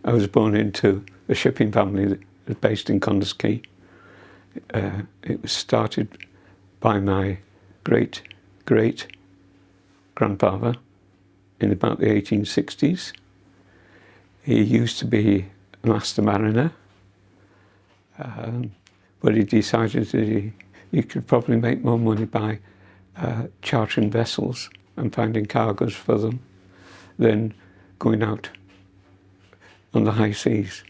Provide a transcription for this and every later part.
I was born into a shipping family that was based in Connah. It was started by my great-great-grandfather in about the 1860s. He used to be a master mariner, but he decided that he could probably make more money by chartering vessels and finding cargoes for them than going out on the high seas.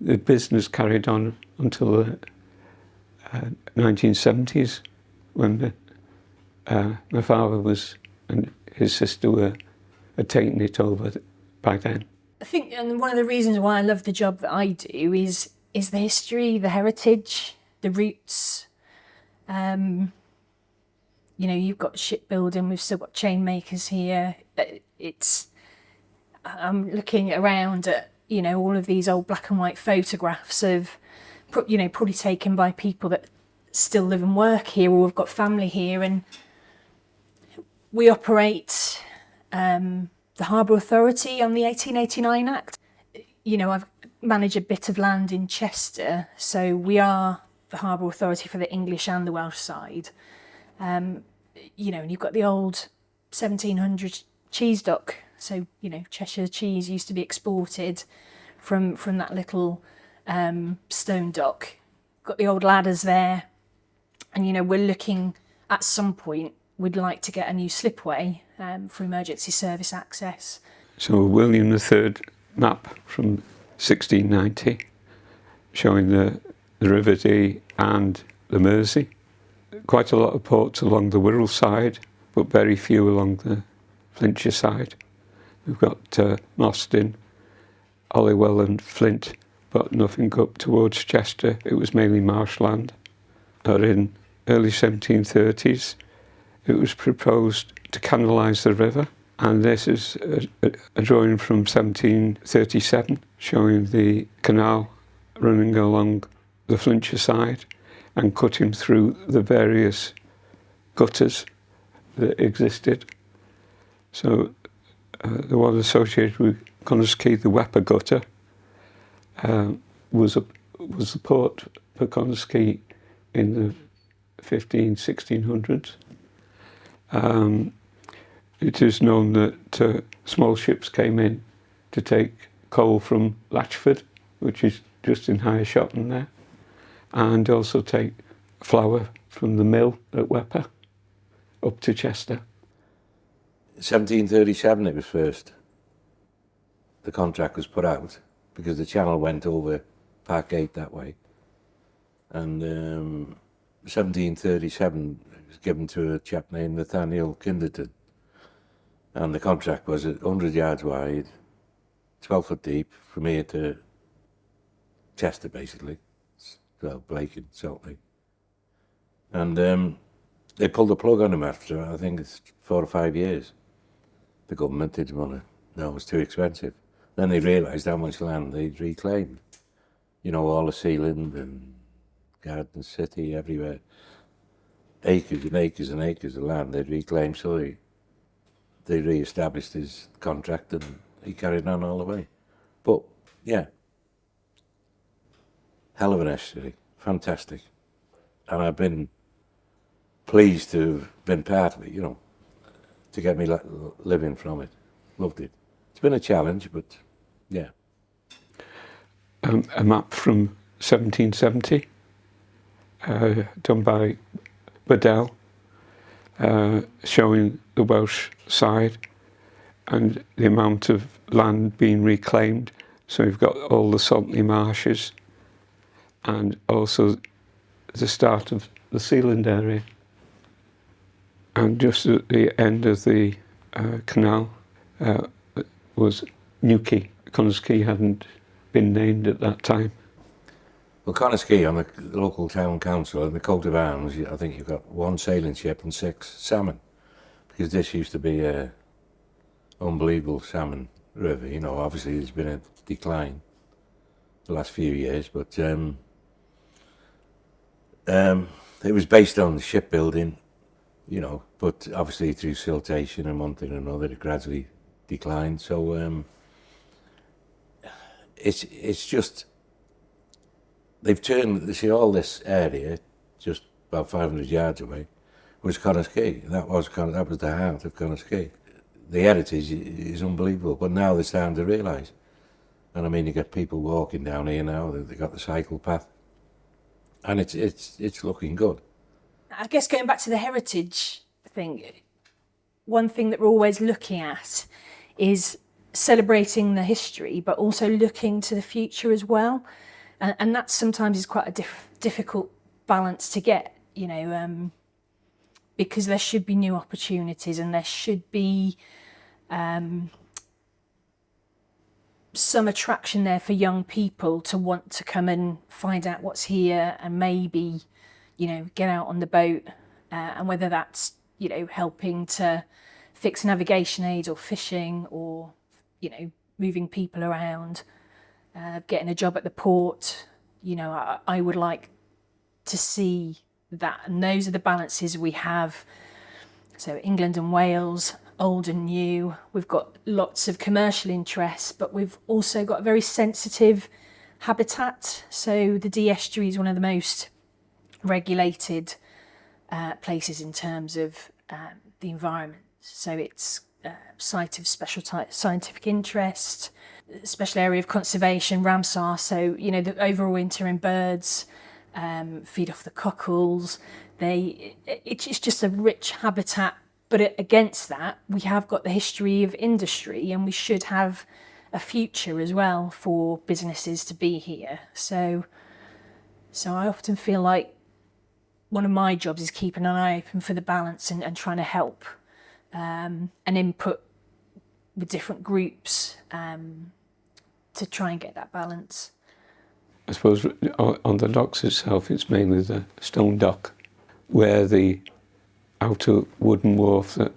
The business carried on until the 1970s, when my father and his sister had taken it over by then. I think, and one of the reasons why I love the job that I do is the history, the heritage, the roots. You know, you've got shipbuilding, we've still got chain makers here. I'm looking around at, you know, all of these old black and white photographs of, you know, probably taken by people that still live and work here or have got family here. And we operate the Harbour Authority on the 1889 Act. You know, I've managed a bit of land in Chester, so we are the Harbour Authority for the English and the Welsh side. You know, and you've got the old 1700 cheese dock. So, you know, Cheshire cheese used to be exported from that little stone dock. Got the old ladders there. And, you know, we're looking at some point, we'd like to get a new slipway for emergency service access. So William III map from 1690 showing the River Dee and the Mersey. Quite a lot of ports along the Wirral side, but very few along the Flintshire side. We've got Mostyn, Holywell and Fflint, but nothing up towards Chester. It was mainly marshland. But in early 1730s, it was proposed to canalise the river, and this is a drawing from 1737 showing the canal running along the Flintshire side and cutting through the various gutters that existed. So the one associated with Connah, the Wepper gutter, was the port for Connah in the 1600s. It is known that small ships came in to take coal from Latchford, which is just in Higher Shotton there, and also take flour from the mill at Wepper up to Chester. 1737 it was first. The contract was put out because the channel went over Parkgate that way. And 1737 it was given to a chap named Nathaniel Kinderton. And the contract was 100 yards wide, 12 foot deep, from here to Chester basically. Well, Blake and Saltley. And they pulled the plug on him after, I think it's 4 or 5 years. The government didn't want to, no, it was too expensive. Then they realised how much land they'd reclaimed. You know, all the Sealand and Garden City, everywhere. Acres and acres and acres of land they'd reclaimed, so they re-established his contract and he carried on all the way. But, yeah, hell of an estuary, fantastic. And I've been pleased to have been part of it, you know, to get me living from it. Loved it. It's been a challenge, but yeah. A map from 1770, done by Bedell, showing the Welsh side and the amount of land being reclaimed. So you've got all the Saltley marshes and also the start of the Sealand area. And just at the end of the canal was Newquay. Connah hadn't been named at that time. Well, Connah on the local town council and the coat of arms, I think you've got 1 sailing ship and 6 salmon, because this used to be a unbelievable salmon river. You know, obviously there's been a decline the last few years, but it was based on shipbuilding, you know, but obviously through siltation and one thing and another, it gradually decline. So it's just, they've turned, see, all this area, just about 500 yards away, was Connah's Quay. That was the heart of Connah's Quay. The heritage is unbelievable, but now they're starting to realise. And I mean, you get people walking down here now, they've got the cycle path, and it's looking good. I guess going back to the heritage thing, one thing that we're always looking at is celebrating the history, but also looking to the future as well. And that sometimes is quite a difficult balance to get, you know, because there should be new opportunities and there should be some attraction there for young people to want to come and find out what's here and maybe, you know, get out on the boat, and whether that's, you know, helping to fix navigation aids or fishing or, you know, moving people around, getting a job at the port. You know, I would like to see that, and those are the balances we have. So England and Wales, old and new, we've got lots of commercial interests, but we've also got a very sensitive habitat. So the Dee estuary is one of the most regulated places in terms of the environment. So it's a site of special scientific interest, special area of conservation, Ramsar. So, you know, the overwintering birds feed off the cockles. It's just a rich habitat. But against that, we have got the history of industry, and we should have a future as well for businesses to be here. So I often feel like one of my jobs is keeping an eye open for the balance and trying to help and input with different groups to try and get that balance. I suppose on the docks itself, it's mainly the stone dock, where the outer wooden wharf that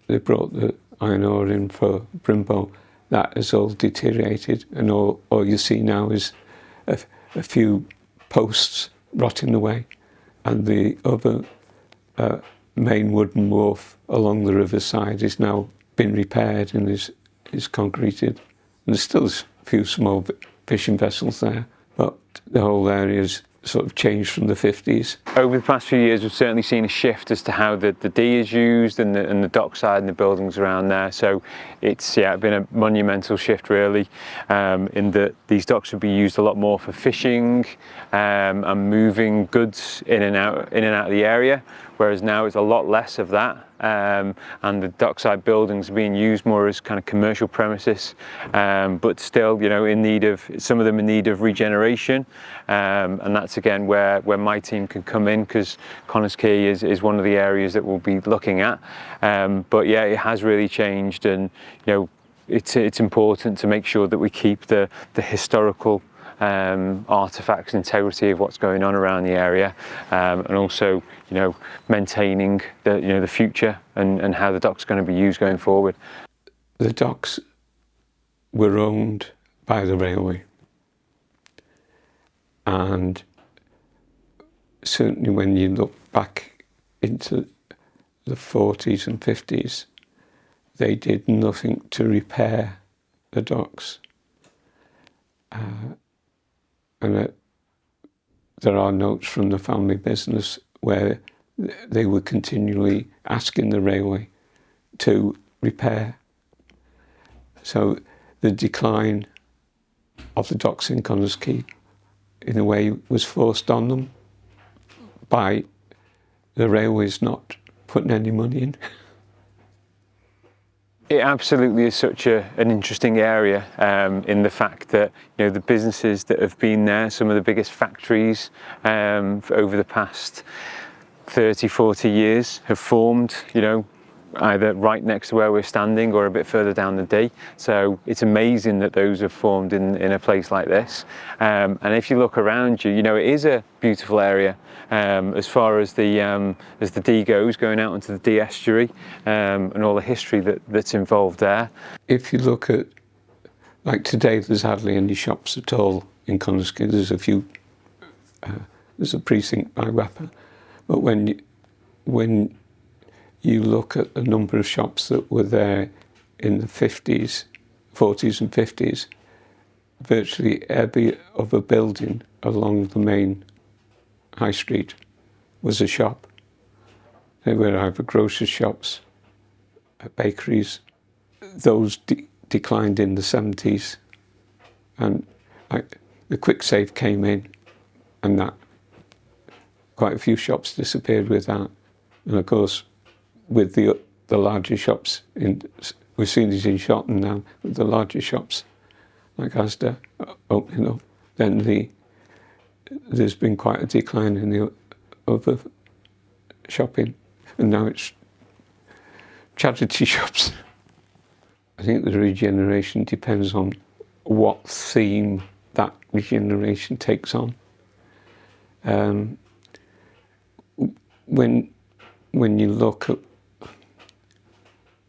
they brought the iron ore in for Brimbo, that is all deteriorated, and all you see now is a few posts rotting away, and the other main wooden wharf along the riverside is now been repaired and is concreted. And there's still a few small fishing vessels there, but the whole area's sort of changed from the 50s. Over the past few years, we've certainly seen a shift as to how the Dee is used and the dockside and the buildings around there. So it's been a monumental shift really, in that these docks would be used a lot more for fishing and moving goods in and out of the area, whereas now it's a lot less of that. And the dockside buildings are being used more as kind of commercial premises, but still, you know, in need of, some of them in need of regeneration, and that's again where my team can come in, because Connah's Quay is one of the areas that we'll be looking at. But yeah, it has really changed, and you know, it's important to make sure that we keep the historical artifacts and integrity of what's going on around the area, and also, you know, maintaining the future and how the dock's going to be used going forward. The docks were owned by the railway, and certainly when you look back into the 40s and 50s, they did nothing to repair the docks. And there are notes from the family business where they were continually asking the railway to repair. So the decline of the docks in Connah's Quay, in a way, was forced on them by the railways not putting any money in. It absolutely is such an interesting area, in the fact that, you know, the businesses that have been there, some of the biggest factories over the past 30, 40 years have formed, you know, either right next to where we're standing or a bit further down the Dee. So it's amazing that those have formed in a place like this. And if you look around you, you know, it is a beautiful area. As far as the Dee goes, going out into the Dee estuary, and all the history that's involved there. If you look at, like today, there's hardly any shops at all in Connah's Quay. There's a few, there's a precinct by Wapper, but when you look at the number of shops that were there in the 40s and 50s, virtually every other building along the main high street was a shop. They were either grocery shops, bakeries. Those declined in the 70s, and the quick save came in, and that quite a few shops disappeared with that. And of course, with the larger shops, we've seen these in Shotton now, with the larger shops like Asda opening up, then there's been quite a decline in the other shopping, and now it's charity shops. I think the regeneration depends on what theme that regeneration takes on. When you look at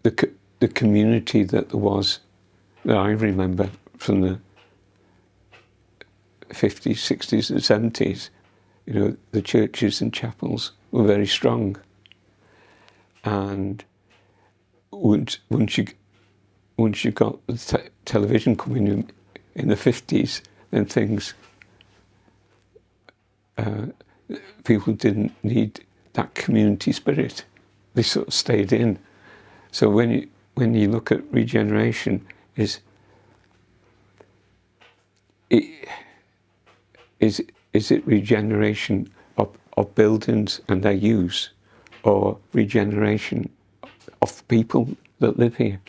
the community that I remember from the 50s, 60s and 70s, the churches and chapels were very strong. And once you got the television coming in the 50s, then people didn't need that community spirit. They sort of stayed in. So when you look at regeneration, is it regeneration of buildings and their use, or regeneration of the people that live here?